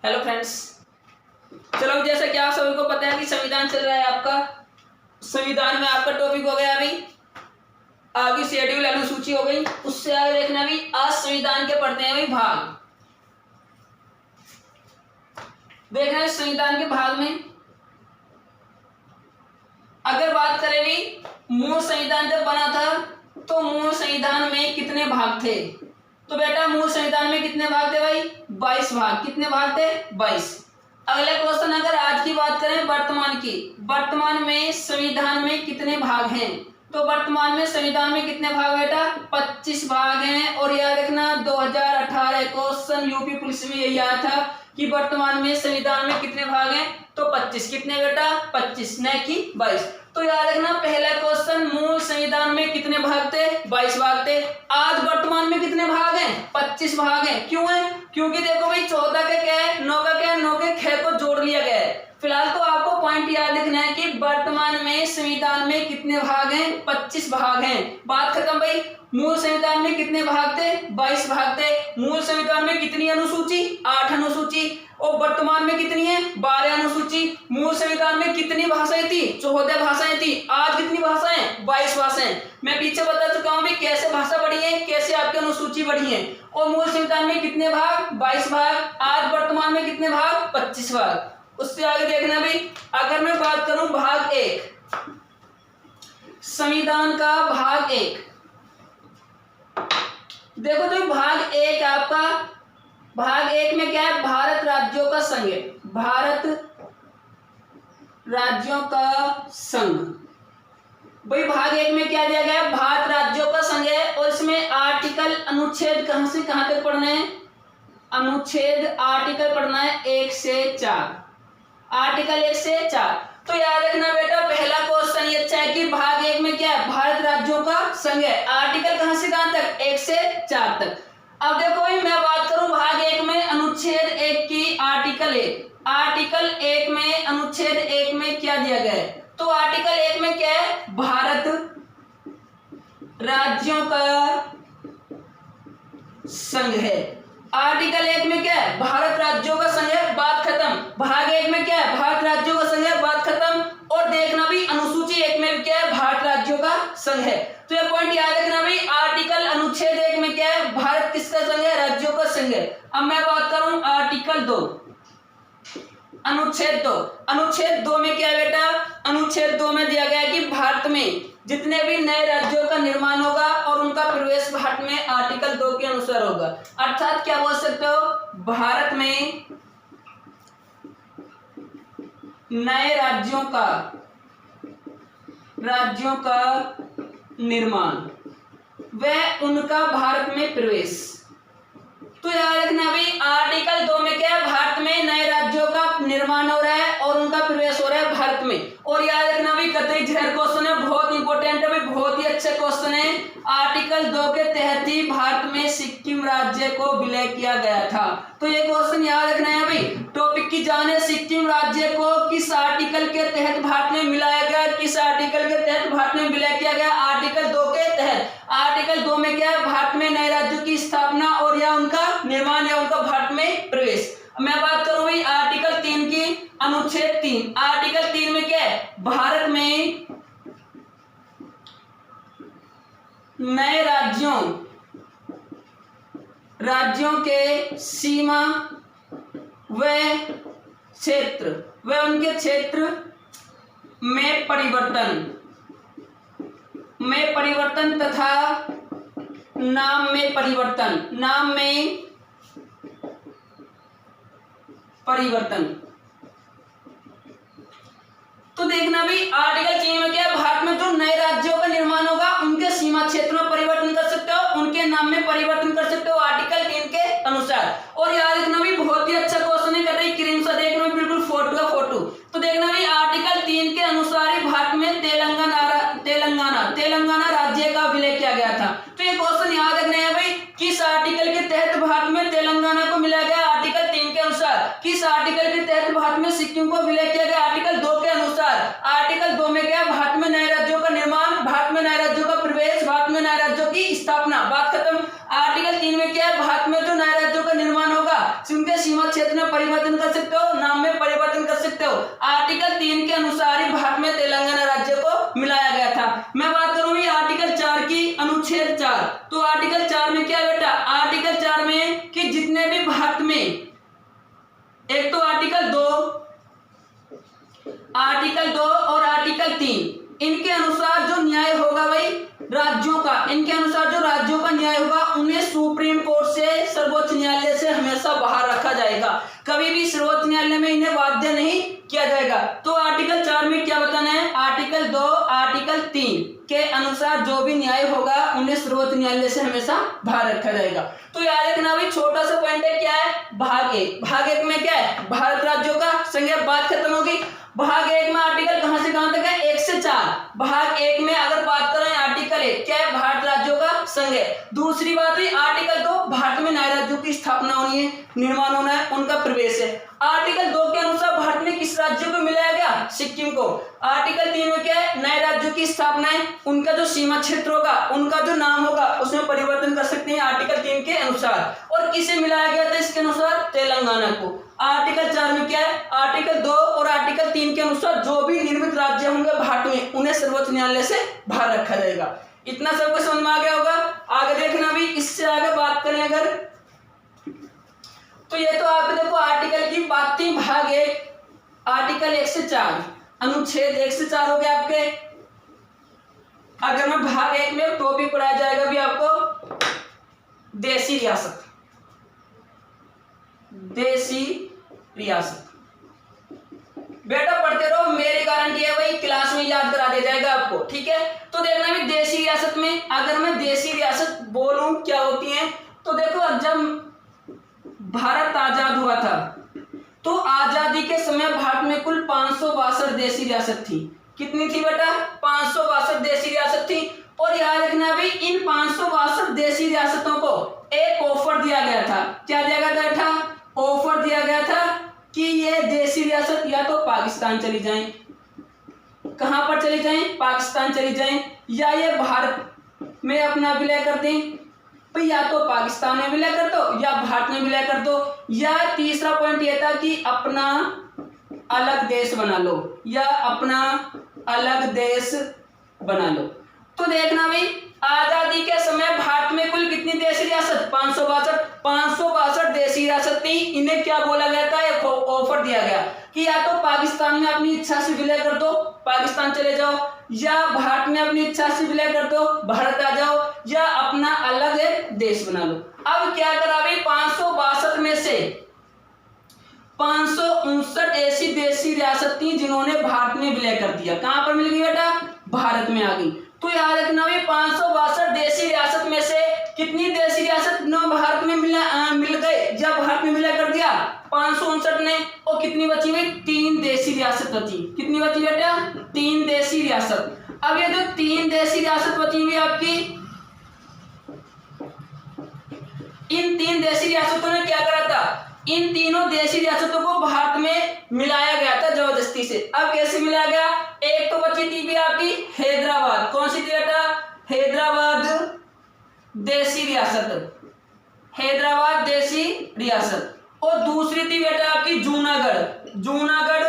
Hello friends, चलो जैसा कि आप सभी को पता है कि संविधान चल रहा है आपका। संविधान में आपका टॉपिक हो गया अभी आगे शेड्यूल अनुसूची हो गई। उससे आगे देखना भी आज संविधान के पढ़ते हैं अभी भाग। देखना है संविधान के भाग में अगर बात करें भी मूल संविधान जब बना था तो मूल संविधान में कितने भाग थे। तो बेटा मूल संविधान में कितने भाग थे भाई? 22 भाग। कितने भाग थे? 22। अगला क्वेश्चन अगर आज की बात करें वर्तमान की, वर्तमान में संविधान में कितने भाग हैं? तो वर्तमान में संविधान में कितने भाग बेटा? 25 भाग हैं। और याद रखना 2018 क्वेश्चन यूपी पुलिस में यही आया था कि वर्तमान में संविधान में कितने भाग हैं? तो 25। कितने बेटा? 25 न कि 22। तो याद रखना पहला क्वेश्चन मूल संविधान में कितने भाग थे? 22 भाग थे। आज वर्तमान में कितने भाग हैं? 25 भाग हैं। क्यों है? क्योंकि देखो भाई 14 के क्या है, 9 का क्या है, 9 के ख को जोड़ लिया गया है। फिलहाल तो आपको पॉइंट याद रखना है कि वर्तमान में संविधान में कितने भाग हैं? 25 भाग हैं। बात खत्म भाई। मूल संविधान में कितने भाग थे? 22 भाग थे। मूल संविधान में कितनी अनुसूची? 8 अनुसूची। और वर्तमान में कितनी है? 12 अनुसूची। मूल संविधान में कितनी भाषाएं थी? 14 भाषाएं थी। आज कितनी भाषाएं? 22 भाषाएं। मैं पीछे बता चुका हूं भी कैसे भाषा बढ़ी है, कैसे आपकी अनुसूची बढ़ी है। और मूल संविधान में कितने भाग? 22 भाग। आज वर्तमान में कितने भाग? 25 भाग। उससे आगे देखना भी अगर मैं बात करूं भाग 1 संविधान का भाग 1, देखो तो भाग 1 आपका, भाग 1 में क्या है? भारत राज्यों का संघ है। भारत राज्यों का संघ। भाई भाग 1 में क्या दिया गया है? भारत राज्यों का संघ है। और इसमें आर्टिकल अनुच्छेद कहां से कहां तक पढ़ना है? अनुच्छेद आर्टिकल पढ़ना है 1 से 4। आर्टिकल 1 से 4। तो याद रखना बेटा पहला क्वेश्चन ये अच्छा है कि भाग 1 में क्या है? भारत राज्यों का संघ है। आर्टिकल कहां से कहां तक? 1 से 4 तक। अब देखो भाई मैं बात करूं भाग 1 में अनुच्छेद 1 की आर्टिकल 1। आर्टिकल 1 में अनुच्छेद 1 में क्या दिया गया है? तो आर्टिकल 1 में क्या है? भारत राज्यों का संघ है। आर्टिकल 1 में क्या है? भारत राज्यों का संघ है। बात खत्म। भाग 1 में क्या है? भारत राज्यों का संघ है। बात खत्म। और देखना भी अनुसूची 1 में क्या है? भारत राज्यों का संघ है। तो ये पॉइंट याद रखना भी आर्टिकल अनुच्छेद 1 में क्या है? भारत किसका संघ है? राज्यों का संघ है। अब मैं बात करूं आर्टिकल 2 अनुच्छेद 2। अनुच्छेद 2 में क्या है बेटा? अनुच्छेद 2 में दिया गया है कि भारत में जितने भी नए राज्यों का निर्माण होगा और उनका प्रवेश भारत में आर्टिकल 2 के अनुसार होगा। अर्थात क्या बोल सकते हो? भारत में नए राज्यों का निर्माण वह उनका भारत में प्रवेश। तो याद रखना भी आर्टिकल 2 में क्या है? भारत में नए राज्यों का निर्माण हो रहा है और उनका प्रवेश हो रहा है भारत में। और याद रखना भी कतई जहर क्वेश्चन है, बहुत इंपॉर्टेंट है भाई, बहुत ही अच्छा क्वेश्चन है। आर्टिकल 2 के तहत ही भारत में सिक्किम राज्य को विलय किया गया था। तो ये क्वेश्चन याद रखना है भाई। टॉपिक की जान है सिक्किम राज्य को किस आर्टिकल के तहत भारत में मिलाया गया? किस आर्टिकल के तहत भारत में विलय किया गया? आर्टिकल 2 के तहत। आर्टिकल 2 में क्या है? भारत में नए राज्यों की स्थापना और या उनका निर्माण या उनका भारत में प्रवेश। मैं बात करूं भाई आर्टिकल 3 की, अनुच्छेद 3। आर्टिकल 3 में क्या है? भारत में नए राज्यों के सीमा व क्षेत्र व उनके क्षेत्र में परिवर्तन तथा नाम में परिवर्तन। तो देखना भी आर्टिकल 3 में क्या है? भारत में जो नए राज्यों का निर्माण होगा उनके सीमा क्षेत्र में परिवर्तन कर सकते हो, उनके नाम में परिवर्तन कर सकते हो आर्टिकल 3 के अनुसार। और याद रखना भी बहुत ही अच्छा क्वेश्चन है, कर रही क्रीम सा देखना बिल्कुल फोटो का फोटो। तो देखना भी आर्टिकल 3 के अनुसार ही भारत में तेलंगाना राज्य का विलय किया गया था। तो ये क्वेश्चन याद रखना है भाई किस आर्टिकल के तहत भारत में तेलंगाना को मिलाया गया? आर्टिकल 3 के अनुसार। किस आर्टिकल के तहत भारत में सिक्किम को विलय किया गया? आर्टिकल 2 के अनुसार। आर्टिकल 2 में क्या? भारत में नए राज्यों का निर्माण, भारत में नए राज्यों का प्रवेश, भारत में नए राज्यों की स्थापना। बात खत्म। आर्टिकल 3 में क्या है? भारत में जो नए राज्यों का निर्माण होगा उनके सीमा सीमा क्षेत्र में परिवर्तन कर सकते हो, नाम में परिवर्तन कर सकते हो। आर्टिकल 3 के अनुसार ही भारत में तेलंगाना राज्य को मिलाया गया था। मैं बात करूंगी आर्टिकल 4 की, अनुच्छेद 4। तो आर्टिकल 4 में क्या बेटा, आर्टिकल 4 में कि जितने भी भारत में, एक तो आर्टिकल 2 और आर्टिकल 3, इनके अनुसार जो न्याय होगा भाई राज्यों का, इनके अनुसार जो राज्यों का न्याय होगा उन्हें सुप्रीम कोर्ट से, सर्वोच्च न्यायालय से हमेशा बाहर रखा जाएगा। कभी भी सर्वोच्च न्यायालय में इन्हें बाध्य नहीं किया जाएगा। तो आर्टिकल 4 में क्या बताना है, आर्टिकल 2 आर्टिकल 3 के अनुसार जो भी न्याय होगा उन्हें सर्वोच्च न्यायालय से हमेशा बाहर रखा जाएगा। तो याद रखना भाई, छोटा सा पॉइंट है, क्या है, भाग 1। भाग 1 में क्या है, भारत राज्यों का संज्ञा, बात खत्म होगी। भाग 1 में आर्टिकल कहां से कहां तक है, 1 से 4। भाग 1 में अगर बात करें आर्टिकल 1 क्या है, भारत राज्यों का संघ है। दूसरी बात है आर्टिकल 2, भारत में नए राज्यों की स्थापना होनी है, निर्माण होना है, उनका प्रवेश है। आर्टिकल 2 के अनुसार भारत में किस राज्य को मिलाया गया, सिक्किम को। आर्टिकल 3 में क्या है, नए राज्यों की स्थापना है, उनका जो सीमा क्षेत्र होगा, उनका जो नाम होगा उसमें परिवर्तन कर सकते हैं आर्टिकल 3 के अनुसार। और किसे मिलाया गया था इसके अनुसार, तेलंगाना को। आर्टिकल 4 में क्या है, आर्टिकल 2 और आर्टिकल 3 के अनुसार जो भी निर्मित राज्य होंगे भारत में उन्हें सर्वोच्च न्यायालय से बाहर रखा जाएगा। इतना सबको समझ में आ गया होगा। आगे देखना भी, इससे आगे बात करें अगर, तो ये तो आप देखो आर्टिकल की बात थी। भाग 1 आर्टिकल 1 से 4, अनुच्छेद 1 से 4 हो गए आपके। अगर मैं भाग 1 में टॉपिक पढ़ाया जाएगा भी आपको देसी रियासत, देसी रियासत। बेटा पढ़ते रहो, मेरी गारंटी है भाई क्लास में याद करा दिया जाएगा आपको, ठीक है। तो देखना भी देसी रियासत में, अगर मैं देसी रियासत बोलूं क्या होती है, तो देखो जब भारत आजाद हुआ था तो आजादी के समय भारत में कुल 562 देसी रियासत थी। कितनी थी बेटा, 562 देसी रियासत थी। और याद रखना भी इन 562 देसी रियासतों को एक ऑफर दिया गया था। क्या दिया गया था, ऑफर दिया गया था कि ये देसी रियासत या तो पाकिस्तान चली जाएं, कहां पर चली जाएं, पाकिस्तान चली जाएं, या ये भारत में अपना विलय कर दें, या तो पाकिस्तान में विलय कर दो या भारत में विलय कर दो, या तीसरा पॉइंट ये था कि अपना अलग देश बना लो, या अपना अलग देश बना लो। तो देखना भाई आजादी के समय भारत में कुल कितनी देशी रियासत, 562 देशी रियासत थी। इन्हें क्या बोला गया था, एक ऑफर दिया गया कि या तो पाकिस्तान में अपनी इच्छा से विलय कर दो, पाकिस्तान चले जाओ, या भारत में अपनी इच्छा से विलय कर दो, भारत आ जाओ, या अपना अलग एक देश बना लो। अब क्या करा भाई, 562 में से 559 ऐसी देशी रियासत थी जिन्होंने भारत में विलय कर दिया। कहां पर मिल गई बेटा, भारत में आ गई। तो याद रखना भी 562 देशी रियासत में से कितनी देशी रियासत भारत में मिल गए, जब भारत में विलय कर दिया 559 ने, और कितनी बची हुई, 3 देशी रियासत बची। कितनी बची बेटा, 3 देशी रियासत। अब ये जो 3 देशी रियासत बची हुई आपकी, इन 3 देशी रियासतों ने क्या करा था, इन तीनों देशी रियासतों को भारत में मिलाया गया था जबरदस्ती से। अब कैसे मिलाया गया, एक तो बची थी भी आपकी हैदराबाद, कौन सी थी बेटा, हैदराबाद देशी रियासत, हैदराबाद देशी रियासत। और दूसरी थी बेटा आपकी जूनागढ़, जूनागढ़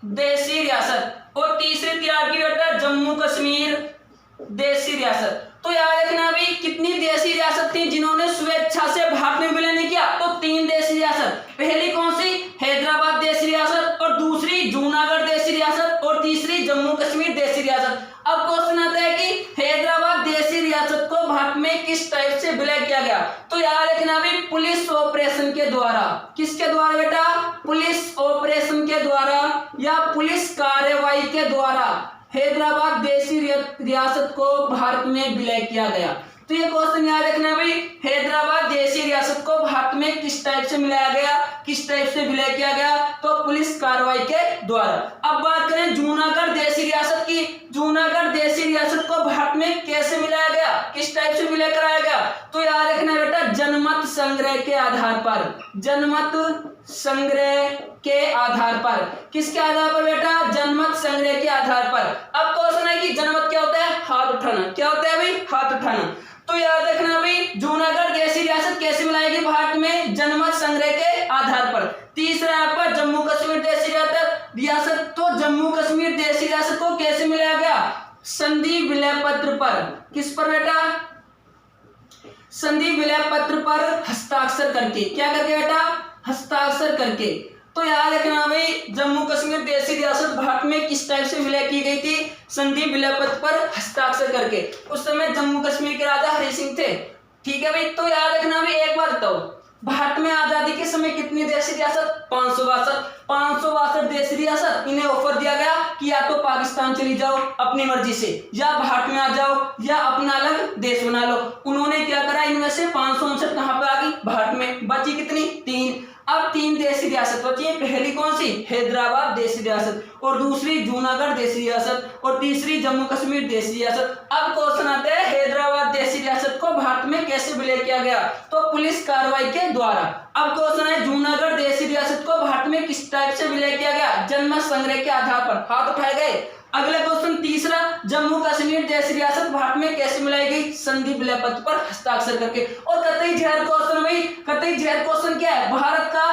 देशी रियासत। और तीसरी थी आपकी बेटा जम्मू कश्मीर देशी रियासत। तो याद रखना भी कितनी देशी रियासत थी जिन्होंने स्वेच्छा से भारत में विलय नहीं किया, तो 3 देशी रियासत। पहली कौन सी, हैदराबाद देशी रियासत, और दूसरी जूनागढ़ देशी रियासत, और तीसरी जम्मू कश्मीर देशी रियासत। अब क्वेश्चन आता है कि हैदराबाद देशी रियासत को भारत में किस टाइप से विलय किया गया, तो याद रखना भी पुलिस ऑपरेशन के द्वारा। किसके द्वारा बेटा, पुलिस ऑपरेशन के द्वारा या पुलिस कार्रवाई के द्वारा हैदराबाद देशी रियासत को भारत में विलय किया गया। तो ये क्वेश्चन याद रखना भाई, हैदराबाद देशी रियासत को भारत में किस टाइप से मिलाया गया, किस टाइप से विलय किया गया, तो पुलिस कार्रवाई के द्वारा। अब बात करें जूनागढ़ देशी रियासत की, जूनागढ़ देशी रियासत को भारत में कैसे मिलाया गया, किस टाइप से विलय कराया गया, तो याद रखना बेटा जनमत संग्रह के आधार पर, जनमत संग्रह के आधार पर। किसके आधार पर बेटा, जनमत संग्रह के आधार पर। अब क्वेश्चन है कि जनमत क्या होता है, हाथ उठाना। क्या होता है भाई, हाथ उठाना। तो याद रखना भाई जूनागढ़ देशी रियासत कैसे मिलाएगी भारत में, जनमत संग्रह के रियासत, तो जम्मू कश्मीर देशी रियासत को कैसे मिलाया गया? संधि विलय पत्र पर। किस पर बेटा? संधि विलय पत्र पर हस्ताक्षर करके। क्या करके बेटा? हस्ताक्षर करके। तो याद रखना भाई, जम्मू कश्मीर देशी रियासत भारत में किस टाइप से विलय की गई थी? संधि विलय पत्र पर हस्ताक्षर करके। उस समय जम्मू कश्मीर के राजा हरि सिंह थे। ठीक है भाई। तो याद रखना भाई, एक बात बताओ, भारत में आजादी के समय कितनी देशी रियासत? 562 देशी रियासत। इन्हें ऑफर दिया गया कि या तो पाकिस्तान चली जाओ अपनी मर्जी से, या भारत में आ जाओ, या अपना अलग देश बना लो। उन्होंने क्या करा? इनमें से 559 कहां पे आ गई? भारत में। बची कितनी? 3। अब 3 देशी रियासत बची है। पहली कौन सी? हैदराबाद देशी रियासत, और दूसरी जूनागढ़ देशी रियासत, और तीसरी जम्मू कश्मीर देशी रियासत। अब क्वेश्चन आता है, हैदराबाद देशी रियासत को भारत में कैसे विलय किया गया? तो पुलिस कार्रवाई के द्वारा। अब क्वेश्चन है, जूनागढ़ देशी रियासत को भारत में किस टाइप से विलय किया गया? जनमत संग्रह के आधार पर। हाथ उठाए गए। अगला क्वेश्चन तीसरा, जम्मू कश्मीर देशी रियासत भारत में कैसे मिलाई गई? संधि विलय पत्र पर हस्ताक्षर करके। और कतई जहर क्वेश्चन भाई, कतई जहर क्वेश्चन क्या है? भारत का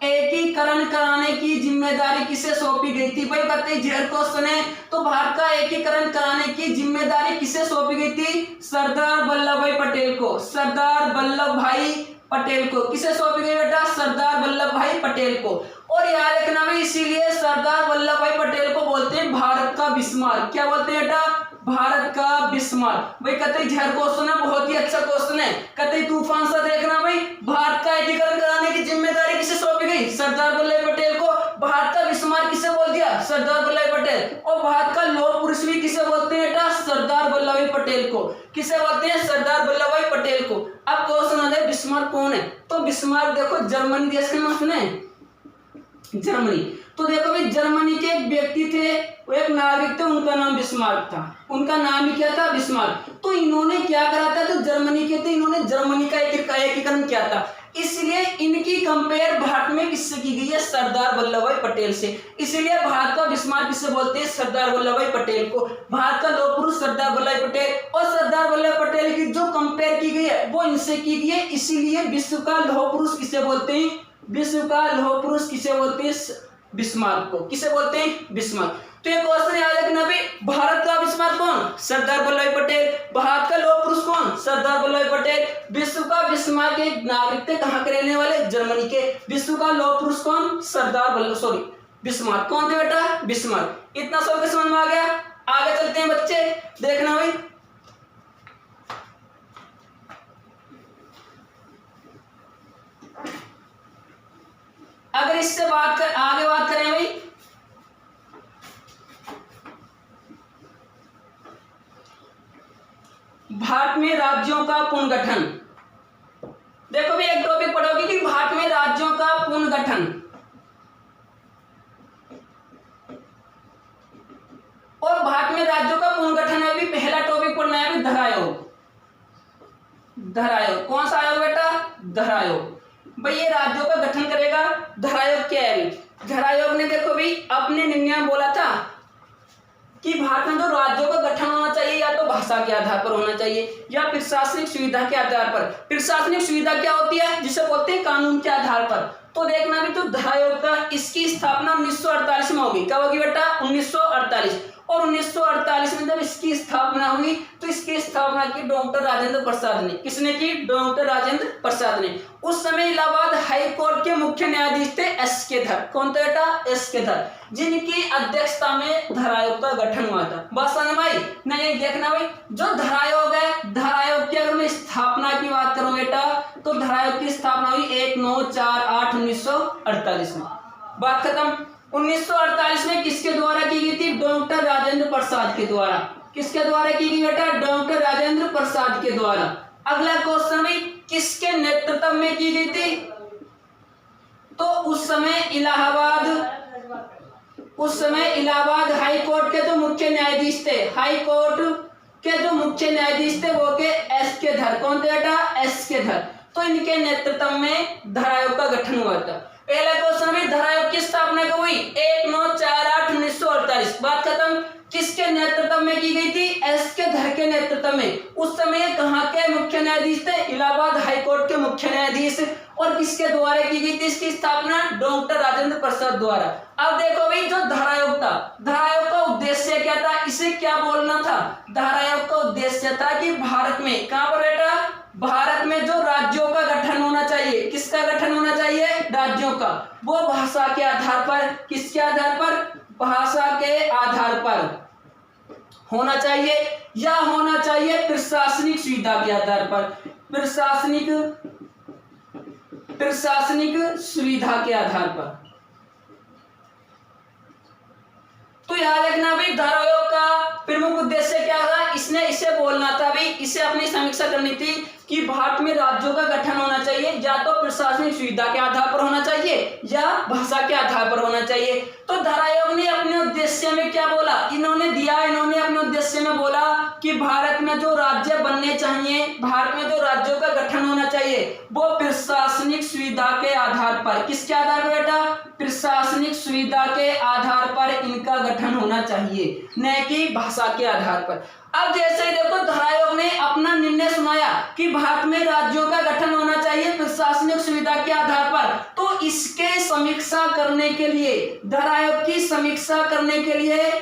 एकीकरण कराने की जिम्मेदारी किसे सौंपी गई थी? भाई कतई जहर क्वेश्चन है। तो भारत का एकीकरण कराने की जिम्मेदारी किसे सौंपी गई थी? सरदार वल्लभ भाई पटेल को। सरदार वल्लभ भाई पटेल को। किसे सौंपी गई बेटा? सरदार वल्लभ भाई पटेल को। और याद रखना भाई, इसीलिए सरदार वल्लभ भाई पटेल को बोलते हैं भारत का बिस्मार्क। क्या बोलते हैं बेटा? भारत का बिस्मार्क। भाई कतई जहर क्वेश्चन है, बहुत ही अच्छा क्वेश्चन है। कतई तूफान सा देखना भाई, भारत का एकीकरण कराने की जिम्मेदारी किसे सौंपी गई? सरदार वल्लभ भाई पटेल को। भारत का बिस्मार्क किसे बोल दिया? सरदार वल्लभ भाई पटेल। और भारत का लौह पुरुष भी किसे बोलते हैं बेटा? सरदार वल्लभ भाई पटेल को। किसे बोलते हैं? सरदार वल्लभ भाई पटेल को। अब क्वेश्चन आता है, बिस्मार्क कौन है? तो बिस्मार्क देखो, जर्मनी देश के नाम सुने? जर्मनी। तो देखो भाई, जर्मनी के एक व्यक्ति थे, वो एक नागरिक थे, उनका नाम बिस्मार्क था। उनका नाम ही क्या था? बिस्मार्क। तो इन्होंने क्या करा था? तो जर्मनी के थे, इन्होंने जर्मनी का एकीकरण किया था। इसलिए इनकी कंपेयर भारत में किससे की गई है? सरदार वल्लभ भाई पटेल से। इसीलिए भारत का बिस्मार्क किसे बोलते हैं? सरदार वल्लभ भाई पटेल को। भारत का लौह पुरुष सरदार वल्लभ भाई पटेल। और सरदार वल्लभ भाई पटेल की जो कंपेयर की गई है वो इनसे की गई है। इसीलिए विश्व का लौह पुरुष किसे बोलते हैं? विश्व का लौह पुरुष किसे बोलते हैं? बिस्मार्क को। किसे बोलते हैं? बिस्मार्क। तो ये क्वेश्चन याद रखना भी, भारत का बिस्मार्क कौन? सरदार वल्लभ भाई पटेल। भारत का लौह पुरुष कौन? सरदार वल्लभ भाई पटेल। विश्व का बिस्मार्क एक नागरिक थे, कहां के रहने वाले? जर्मनी के। विश्व का लौह पुरुष कौन? सरदार वल्लभ बिस्मार्क। कौन थे बेटा? बिस्मार्क। इतना सब समझ में आ गया। आगे चलते हैं बच्चे, देखना भाई। अगर इससे आगे बात करें भाई, भारत में राज्यों का पुनर्गठन। देखो भी एक टॉपिक पढ़ोगे कि भारत में राज्यों का पुनर्गठन, और भारत में राज्यों का पुनर्गठन में भी पहला टॉपिक पढ़ना है भी धर आयोग। धर आयोग कौन सा आयोग बेटा? धर आयोग। भाई ये राज्यों का गठन करेगा। धर आयोग क्या है? धर आयोग ने देखो भाई अपने निर्णय में बोला था कि भारत में तो राज्यों का गठन होना चाहिए या तो भाषा के आधार पर होना चाहिए या प्रशासनिक सुविधा के आधार पर। प्रशासनिक सुविधा क्या होती है? जिसे बोलते हैं कानून के आधार पर। तो देखना भी, तो धर आयोग का इसकी स्थापना 1948 में होगी। कब होगी बेटा? 1948। और 1948 में जब इसकी स्थापना हुई तो इसकी स्थापना की डॉक्टर राजेंद्र प्रसाद ने। किसने की? डॉक्टर राजेंद्र प्रसाद ने। उस समय इलाहाबाद हाई कोर्ट के मुख्य न्यायाधीश थे एस के धर। कौन थे बेटा? एस के धर, जिनकी अध्यक्षता में धर आयोग का गठन हुआ था। बात समझ में आई? नहीं देखना भाई, जो धर आयोग है, धर आयोग की अगर मैं स्थापना की बात करूं बेटा, तो धर आयोग की स्थापना हुई 1948 में। बात खत्म। 1948 में किसके द्वारा की गई थी? डॉक्टर राजेंद्र प्रसाद के द्वारा। किसके द्वारा की गई बेटा? डॉक्टर राजेंद्र प्रसाद के द्वारा। अगला क्वेश्चन है, किसके नेतृत्व में की गई थी? तो उस समय इलाहाबाद हाई कोर्ट के जो मुख्य न्यायाधीश थे, हाई कोर्ट के जो मुख्य न्यायाधीश थे वो के एस के धर। कौन थे बेटा? एस के धर। तो इनके नेतृत्व में धर आयोग का गठन हुआ था। पहला क्वेश्चन में धर आयोग की स्थापना कब हुई? 1948। बात खत्म। किसके नेतृत्व में की गई थी? एस के धर के नेतृत्व में। उस समय कहाँ के मुख्य न्यायाधीश थे? इलाहाबाद हाईकोर्ट के मुख्य न्यायाधीश। और किसके द्वारा की गई थी इसकी स्थापना? डॉक्टर राजेंद्र प्रसाद द्वारा। अब देखो भाई, जो धारा आयोग था, धारा आयोग का उद्देश्य क्या था? इसे क्या बोलना था? धारा आयोग का उद्देश्य था कि भारत में, कहां पर बेटा? भारत में जो राज्यों का गठन होना चाहिए, किसका गठन होना चाहिए? राज्यों का। वो भाषा के आधार पर, किसके आधार पर? भाषा के आधार पर होना चाहिए, या होना चाहिए प्रशासनिक सुविधा के आधार पर, प्रशासनिक सुविधा के आधार पर। तो याद रखना भाई, धारा आयोग का प्रमुख उद्देश्य क्या था? इसने इसे बोलना था भाई, इसे अपनी समीक्षा करनी थी कि भारत में राज्यों का गठन होना चाहिए, या तो प्रशासनिक सुविधा के आधार पर होना चाहिए या भाषा के आधार पर होना चाहिए। तो धारा आयोग ने अपने उद्देश्य में क्या बोला? इन्होंने अपने उद्देश्य में बोला कि भारत में जो राज्य बनने चाहिए, भारत में जो राज्यों का गठन होना चाहिए, वो प्रशासनिक सुविधा के आधार पर, किसके आधार पर बेटा? प्रशासनिक सुविधा के आधार पर इनका गठन होना चाहिए, न कि भाषा के आधार पर। अब जैसे ही देखो, धारा आयोग ने अपना निर्णय सुनाया कि भारत में राज्यों का गठन होना चाहिए प्रशासनिक सुविधा के आधार पर, तो इसके समीक्षा करने के लिए, धारा आयोग की समीक्षा करने के लिए,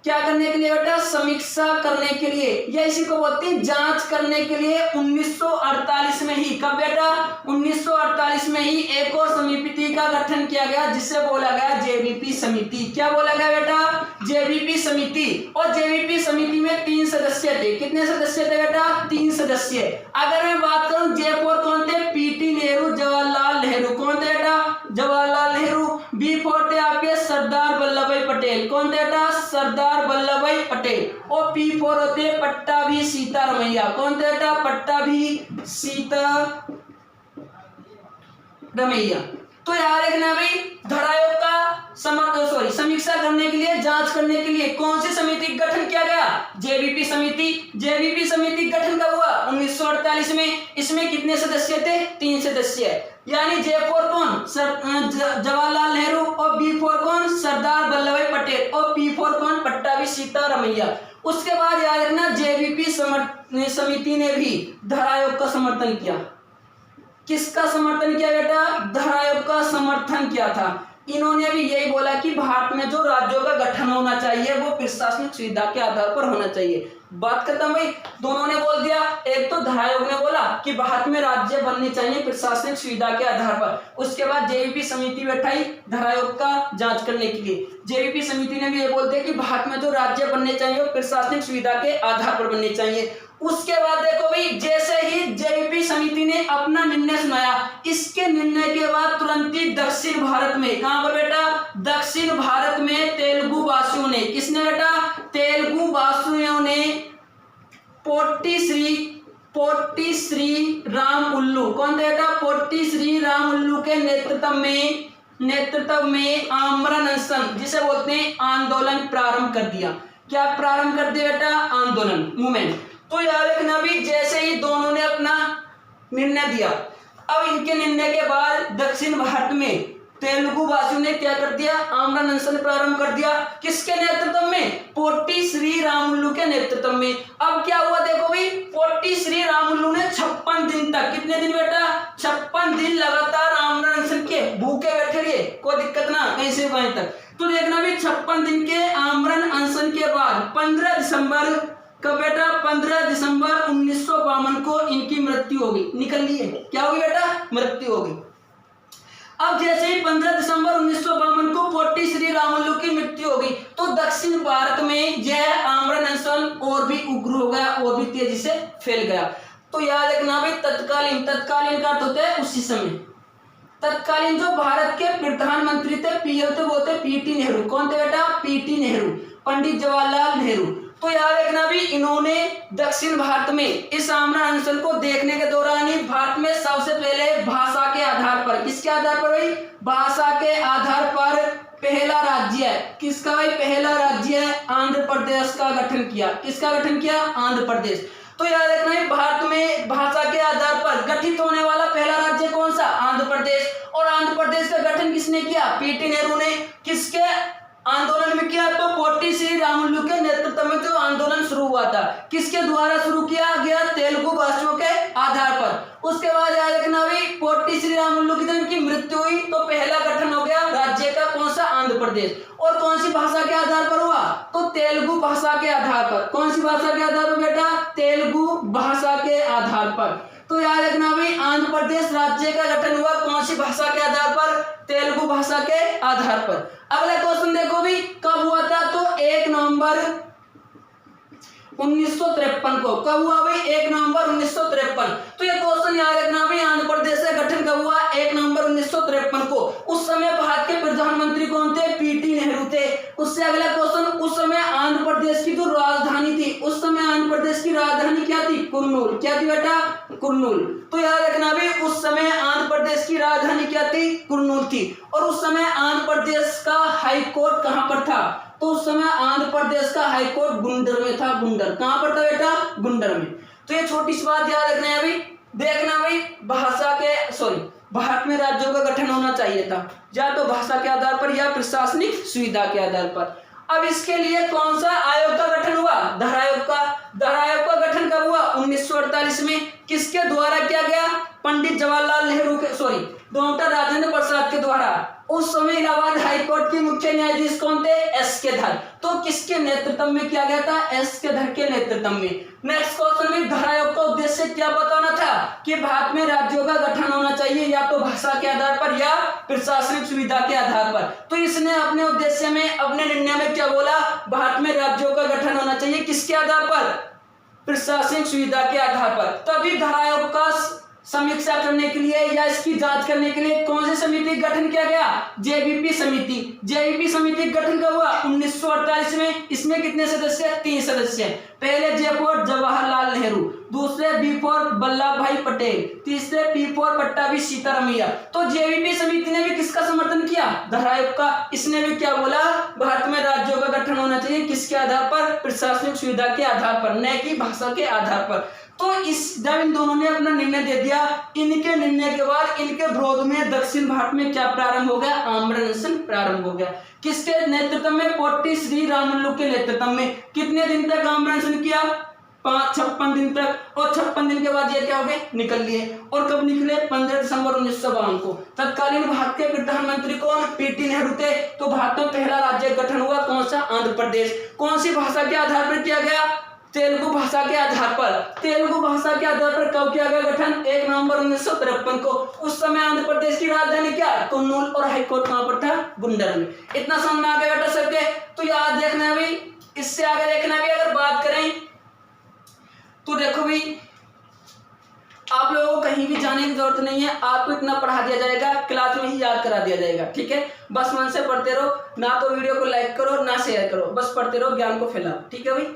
क्या करने के लिए बेटा? समीक्षा करने के लिए, या इसी को बोलते हैं जांच करने के लिए 1948 में ही, कब बेटा? 1948 में ही एक और समिति का गठन किया गया, जिसे बोला गया जेबीपी समिति। क्या बोला गया बेटा? जेबीपी समिति। और जेबीपी समिति में 3 सदस्य थे। कितने सदस्य थे बेटा? 3 सदस्य। अगर मैं बात करूं, जे फोर कौन थे? पीटी नेहरू, जवाहरलाल नेहरू। कौन थे बेटा? जवाहरलाल नेहरू। बी फोर थे आपके सरदार वल्लभ भाई पटेल। कौन थे बेटा? सरदार वल्लभ भाई पटेल। और पी फोर होते पट्टाभी सीतारमैया। कौन थे बेटा? पट्टाभी सीतारमैया। तो याद रखना भाई, धारा आयोग का समीक्षा करने के लिए, जांच करने के लिए कौन सी समिति का गठन किया गया? जेबीपी समिति। जेबीपी समिति गठन कब हुआ? 1948 में। इसमें कितने सदस्य थे? 3 सदस्य। यानी जे फोर कौन? जवाहरलाल नेहरू। और बी फोर कौन? सरदार वल्लभ भाई पटेल। और पी फोर कौन? पट्टाभी सीतारमैया। उसके बाद याद रखना, जेबीपी समिति ने भी धारा आयोग का समर्थन किया। किसका समर्थन किया बेटा? धारा आयोग का समर्थन किया था। इन्होंने भी यही बोला कि भारत में जो राज्यों का गठन होना चाहिए वो प्रशासनिक सुविधा के आधार पर होना चाहिए। बात खत्म भाई, दोनों ने बोल दिया। एक तो धारा आयोग ने बोला कि भारत में राज्य बनने चाहिए प्रशासनिक सुविधा के आधार पर। उसके बाद जेबीपी समिति बैठाई धारा आयोग का जांच करने के लिए। जेबीपी समिति ने भी ये बोल दिया कि भारत में जो राज्य बनने चाहिए वो प्रशासनिक सुविधा के आधार पर बनने चाहिए। उसके बाद देखो भाई, जैसे ही जेबीपी समिति ने अपना निर्णय सुनाया, इसके निर्णय के बाद तुरंत ही दक्षिण भारत में, कहां पर बेटा? दक्षिण भारत में तेलुगु वासियों ने, किसने बेटा? तेलुगु वासियों ने पोट्टी श्री राम उल्लू। कौन थे बेटा? पोट्टी श्री राम उल्लू के नेतृत्व में आमरण अनशन, जिसे बोलते हैं आंदोलन, प्रारंभ कर दिया। क्या प्रारंभ कर दिया बेटा? आंदोलन, मूवमेंट। तो याद रखना भी, जैसे ही दोनों ने अपना निर्णय दिया, अब इनके निर्णय के बाद दक्षिण भारत में तेलुगु वासियों ने क्या कर दिया? आमरण अनशन प्रारंभ कर दिया। किसके नेतृत्व में? पोट्टी श्री रामुलु के नेतृत्व में। अब क्या हुआ देखो भाई, पोट्टी श्री रामुलु ने 56 दिन तक, कितने दिन बेटा? 56 दिन लगातार आमरण अनशन के, भूखे बैठे रहे, कोई दिक्कत ना, कहीं से कहीं तक। तो देखना भी, 56 दिन के आमरण अनशन के बाद 15 दिसंबर कब बेटा? 15 दिसंबर 1952 को इनकी मृत्यु हो गई। निकल लिए, क्या होगी बेटा? मृत्यु हो गई। अब जैसे ही 15 दिसंबर 1952 को पोट्टी श्री रामुलु की मृत्यु हो गई, तो दक्षिण भारत में यह आमरण अनशन और भी उग्र हो गया, और भी तेजी से फैल गया। तो याद रखना भाई, तत्कालीन का अर्थ होता है उसी समय। तत्कालीन जो भारत के प्रधानमंत्री थे, पीएम थे, वो थे पीटी नेहरू। कौन थे बेटा? पीटी नेहरू, पंडित जवाहरलाल नेहरू। तो याद रखना भी, इन्होंने दक्षिण भारत में इस आमरण अनशन को देखने के दौरान ही भारत में सबसे पहले भाषा के आधार पर, किसके आधार पर भाई? भाषा के आधार पर पहला राज्य है, किसका भाई? पहला राज्य है आंध्र प्रदेश का गठन किया। किसका गठन किया? आंध्र प्रदेश। तो याद रखना है, भारत में भाषा के आधार पर गठित होने वाला पहला राज्य कौन सा? आंध्र प्रदेश। और आंध्र प्रदेश का गठन किसने किया? पीटी नेहरू ने। किसके आंदोलन में क्या, तो पोटी श्री रामुलु के नेतृत्व में जो आंदोलन शुरू हुआ था, किसके द्वारा शुरू किया गया, तेलुगु भाषियों के आधार पर। उसके बाद याद रखना भाई, पोटी श्री रामुलु की जब इनकी मृत्यु हुई तो पहला गठन हो गया राज्य का, कौन सा, आंध्र प्रदेश। और कौन सी भाषा के आधार पर हुआ, तो तेलुगु भाषा के आधार पर। कौन सी भाषा के आधार पर बेटा, तेलुगु भाषा के आधार पर। तो याद रखना भाई, आंध्र प्रदेश राज्य का गठन हुआ कौन सी भाषा के आधार पर, तेलुगु भाषा के आधार पर। अगला क्वेश्चन देखो भी, कब हुआ था, तो 1 नवंबर 1953 को। कब हुआ भाई, 1 नवंबर 1953। तो ये क्वेश्चन याद रखना भाई, आंध्र प्रदेश का गठन कब हुआ, 1 नवंबर 1953 को। उस समय भारत के प्रधानमंत्री कौन थे, पीटी नेहरू थे। उससे अगला क्वेश्चन, उस समय आंध्र प्रदेश की जो राजधानी थी, उस समय आंध्र प्रदेश की राजधानी क्या थी, कुर्नूल। क्या थी बेटा, कुर्नूल। तो याद रखना भी, उस समय आंध्र प्रदेश की राजधानी क्या थी, कुर्नूल थी। और उस समय आंध्र प्रदेश का हाई कोर्ट कहां पर था, तो उस समय आंध्र प्रदेश का हाई कोर्ट गुंडर में था। गुंडर कहां पर था बेटा, गुंडर में। तो ये छोटी सी बात याद रखना है अभी। देखना भाई, भारत में राज्यों का गठन होना चाहिए था या तो भाषा के आधार पर या प्रशासनिक सुविधा के आधार पर। अब इसके लिए कौन सा आयोग का गठन हुआ, धर आयोग का। धर आयोग का गठन कब हुआ, 1948 में। किसके द्वारा किया गया, पंडित जवाहरलाल नेहरू के डॉक्टर राजेंद्र प्रसाद के द्वारा। उस समय इलाहाबाद हाईकोर्ट के मुख्य न्यायाधीश कौन थे, एस के धर। तो किसके नेतृत्व में किया गया था, एस के धर के नेतृत्व में। नेक्स्ट क्वेश्चन में, धर आयोग का उद्देश्य क्या बताना था, कि भारत में राज्यों का गठन होना चाहिए या तो भाषा के आधार पर या प्रशासनिक सुविधा के आधार पर। तो इसने अपने उद्देश्य में, अपने निर्णय में क्या बोला, भारत में राज्यों का गठन होना चाहिए किसके आधार पर, प्रशासनिक सुविधा के आधार पर। तभी धर आयोग का समीक्षा करने के लिए या इसकी जांच करने के लिए कौन सी समिति गठन किया गया, जेबीपी समिति। जेबीपी समिति गठन कब हुआ, 1948 में। इसमें कितने सदस्य, 3 सदस्य। पहले जे फॉर जवाहरलाल नेहरू, दूसरे बी फॉर वल्लभ भाई पटेल, तीसरे पी फॉर पट्टाभी सीतारामैया। तो जेबीपी समिति ने भी किसका समर्थन किया, धर आयोग का। इसने भी क्या बोला, भारत में राज्यों का गठन होना चाहिए किसके आधार पर, प्रशासनिक सुविधा के आधार पर, न कि भाषा के आधार पर। तो जब इन दोनों ने अपना निर्णय दे दिया, इनके निर्णय के बाद इनके विरोध में दक्षिण भारत में क्या प्रारंभ हो गया, आमरण अनशन प्रारंभ हो गया। किसके नेतृत्व में, पोटी श्री रामुलु के नेतृत्व में। कितने दिन तक आमरण अनशन किया, 56 दिन तक। और 56 दिन के बाद ये क्या हो गए, निकल लिए। और कब निकले, 15 दिसंबर 1952 को। तत्कालीन भारत के प्रधानमंत्री कौन, पीटी नेहरू थे। तो भारत में पहला राज्य गठन हुआ कौन सा, आंध्र प्रदेश। कौन सी भाषा के आधार पर किया गया, तेलुगु भाषा के आधार पर। तेलुगु भाषा के आधार पर कब किया गया गठन, 1 नवंबर 1953 को। उस समय आंध्र प्रदेश की राजधानी क्या, कुर्नूल। और हाईकोर्ट कहां पर था, गुंडर में। इतना समझ में आ गया बेटा सबके। तो याद देखना भी, इससे आगे देखना भी, अगर बात करें तो देखो भी, आप लोगों को कहीं भी जाने की जरूरत नहीं है। आपको इतना पढ़ा दिया जाएगा, क्लास में ही याद करा दिया जाएगा, ठीक है। बस मन से पढ़ते रहो, ना तो वीडियो को लाइक करो ना शेयर करो, बस पढ़ते रहो, ज्ञान को फैलाओ, ठीक है भाई।